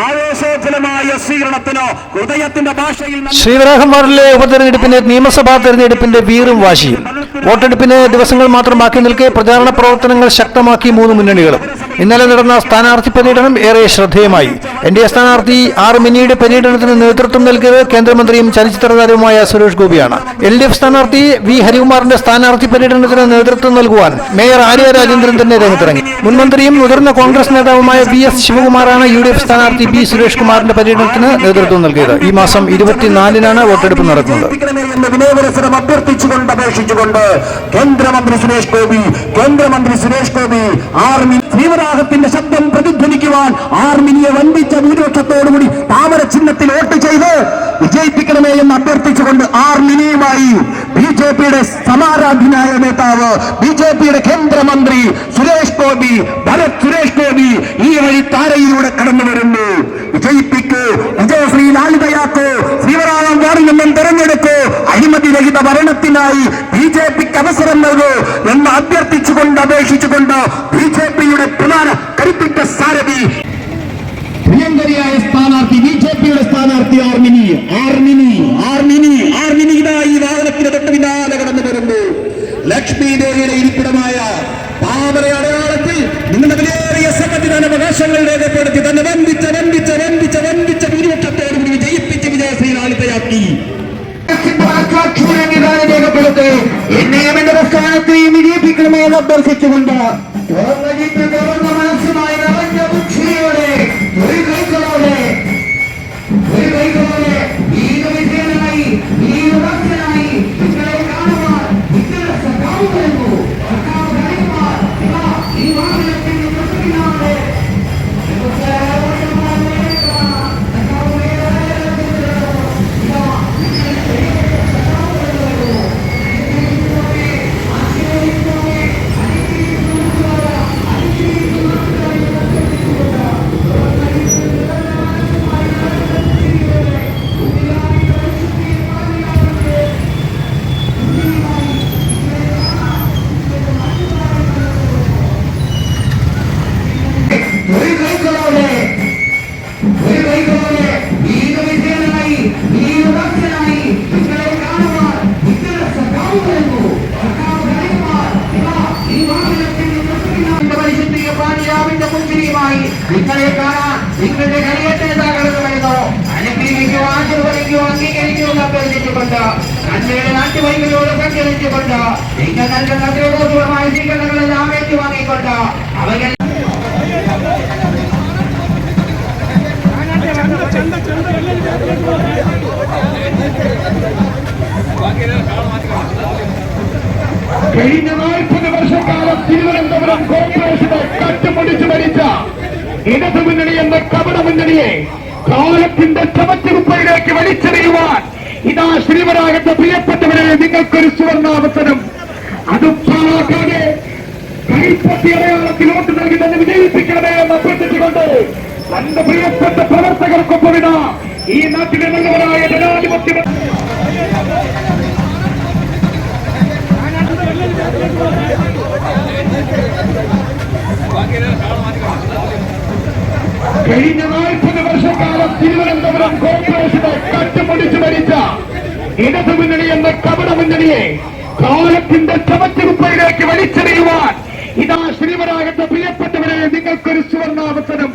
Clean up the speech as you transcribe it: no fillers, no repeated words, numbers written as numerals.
ആവേശോജ്വലമായ സ്വീകരണത്തിനോ ഹൃദയത്തിന്റെ ഭാഷയിൽ ശ്രീവരാഹം വാർഡിലെ ഉപതെരഞ്ഞെടുപ്പിന്റെ നിയമസഭാ തെരഞ്ഞെടുപ്പിന്റെ വീറും വാശിയും. വോട്ടെടുപ്പിന് ദിവസങ്ങൾ മാത്രം ബാക്കി നിൽക്കെ പ്രചാരണ പ്രവർത്തനങ്ങൾ ശക്തമാക്കി മൂന്ന് മുന്നണികളും. ഇന്നലെ നടന്ന സ്ഥാനാർത്ഥി പര്യടനം ഏറെ ശ്രദ്ധേയമായി. എൻഡിഎ സ്ഥാനാർത്ഥി ആർ മിനിയുടെ പര്യടനത്തിന് നേതൃത്വം നൽകിയത് കേന്ദ്രമന്ത്രിയും ചലച്ചിത്ര താരവുമായ സുരേഷ് ഗോപിയാണ്. എൽഡിഎഫ് സ്ഥാനാർത്ഥി വി ഹരികുമാറിന്റെ സ്ഥാനാർത്ഥി പര്യടനത്തിന് നേതൃത്വം നൽകുവാൻ മേയർ ആര്യ രാജേന്ദ്രൻ തന്നെ രംഗത്തിറങ്ങി. മുൻമന്ത്രിയും മുതിർന്ന കോൺഗ്രസ് നേതാവുമായ VS ശിവകുമാറാണ് UDF സ്ഥാനാർത്ഥി B സുരേഷ് കുമാറിന്റെ പര്യടനത്തിന് നേതൃത്വം നൽകിയത്. ഈ മാസം 24-നാണ് വോട്ടെടുപ്പ് നടക്കുന്നത്. കേന്ദ്രമന്ത്രി സുരേഷ് ഗോപി ശ്രീവരാഹത്തിന്റെ ശബ്ദം പ്രതിധ്വനിക്കുവാൻ ആർമിനിയെ വൻപിച്ച ഭൂരിപക്ഷത്തോടുകൂടി താമര ചിഹ്നത്തിൽ വോട്ട് ചെയ്ത് വിജയിപ്പിക്കണമേ എന്ന് അഭ്യർത്ഥിച്ചുകൊണ്ട് ആർമിനിയുമായി BJPയുടെ സമാരാധ്യനായ നേതാവ് BJPയുടെ കേന്ദ്രമന്ത്രി സുരേഷ് ഗോപി സുരേഷ് ഗോപി ഈ വഴി താരയിലൂടെ കടന്നു വരുന്നു. വിജയിപ്പിക്കൂ, വിജയശ്രീ ലാളിതയാക്കൂ, ശ്രീവരാഹം വാർഡിൽ നിന്നും തെരഞ്ഞെടുക്കൂ, അഴിമതിരഹിത ഭരണത്തിനായി BJPക്ക് അവസരം നൽകൂ എന്ന് അഭ്യർത്ഥിച്ചുകൊണ്ട് അപേക്ഷിച്ചുകൊണ്ട് BJPയുടെ പ്രധാന കരുത്തുറ്റ സാരഥി പ്രിയങ്കരിയായ സ്ഥാനാർത്ഥി BJPയുടെ സ്ഥാനാർത്ഥി ആർമിനി ഇതായി വാഹനത്തിന് തൊട്ട് പിന്നാലെ കടന്നു വരുന്നു. ലക്ഷ്മി ദേവിയുടെ ഇരിപ്പിടമായ താമര അടയാളത്തിൽ നിങ്ങളുടെ വിലയേറിയ സമ്മതിദാനാവകാശങ്ങൾ രേഖപ്പെടുത്തി തന്നെ വൻപിച്ച ഭൂരിപക്ഷത്തോടുകൂടി വിജയിപ്പിച്ച് വിജയശ്രീ ലാളിതയാക്കി രേഖപ്പെടുത്തി എന്നെയും എന്റെ പ്രസ്ഥാനത്തെയും വിജയിപ്പിക്കണമെന്ന് അഭ്യർത്ഥിച്ചുകൊണ്ട് മനസ്സുമായി നിറഞ്ഞ ബുദ്ധിയോടെ ഒരു കൈകളോടെ ഈ വിജയനായി ഈ ഉറച്ചനായി നിങ്ങളെ കാണുവാൻ നിങ്ങളുടെ സഖാവ് വരുന്നു. ഈ വാഹനത്തിന്റെ തൊട്ടുപിന്നാലെ നിങ്ങളെ കാണാൻ നിങ്ങളുടെ കരിയേറ്റേതാക്കളെന്ന് വരുന്നു. അനുഗ്രഹിക്കോ ആശീർവദിക്കോ അംഗീകരിക്കോ അഭ്യർത്ഥിച്ചുകൊണ്ട് നന്മയുടെ നാട്ടുവൈകളോട് സഞ്ചരിച്ചുകൊണ്ട് നിങ്ങൾ നൽകുന്ന ദ്രോഹപൂർവമായ സ്വീകരണങ്ങളെല്ലാം ഏറ്റുവാങ്ങിക്കൊണ്ട് അവകൾ കഴിഞ്ഞ 40 വർഷക്കാലം തിരുവനന്തപുരം കോർപ്പറേഷനെ കട്ടുമുടിച്ചു ഭരിച്ച ഇടതു മുന്നണി എന്ന കപട മുന്നണിയെ കാലത്തിന്റെ ചവറ്റുകുപ്പയിലേക്ക് വലിച്ചെറിയുവാൻ ഇതാ ശ്രീവരാഹത്തെ പ്രിയപ്പെട്ടവരെ നിങ്ങൾക്കൊരു സുവർണാവസരം. അത് പാകാതെ കൈപ്പത്തി അടയാളത്തിൽ വോട്ട് നൽകി തന്നെ വിജയിപ്പിക്കണമേ എന്ന് അഭ്യർത്ഥിച്ചുകൊണ്ട് തന്റെ പ്രിയപ്പെട്ട പ്രവർത്തകർക്കൊപ്പം ഇതാ ഈ നാട്ടിലെ നല്ലവരായ ജനാധിപത്യ കഴിഞ്ഞ 40 വർഷക്കാലം തിരുവനന്തപുരം കോർപ്പറേഷനെ കട്ടുമുടിച്ചു ഭരിച്ച ഇടതു മുന്നണി എന്ന കപട മുന്നണിയെ കാലത്തിന്റെ ചവറ്റുകുപ്പയിലേക്ക് വലിച്ചെറിയുവാൻ ഇതാ ശ്രീവരാഹത്തെ പ്രിയപ്പെട്ടവരെ നിങ്ങൾക്കൊരു സുവർണാവസരം.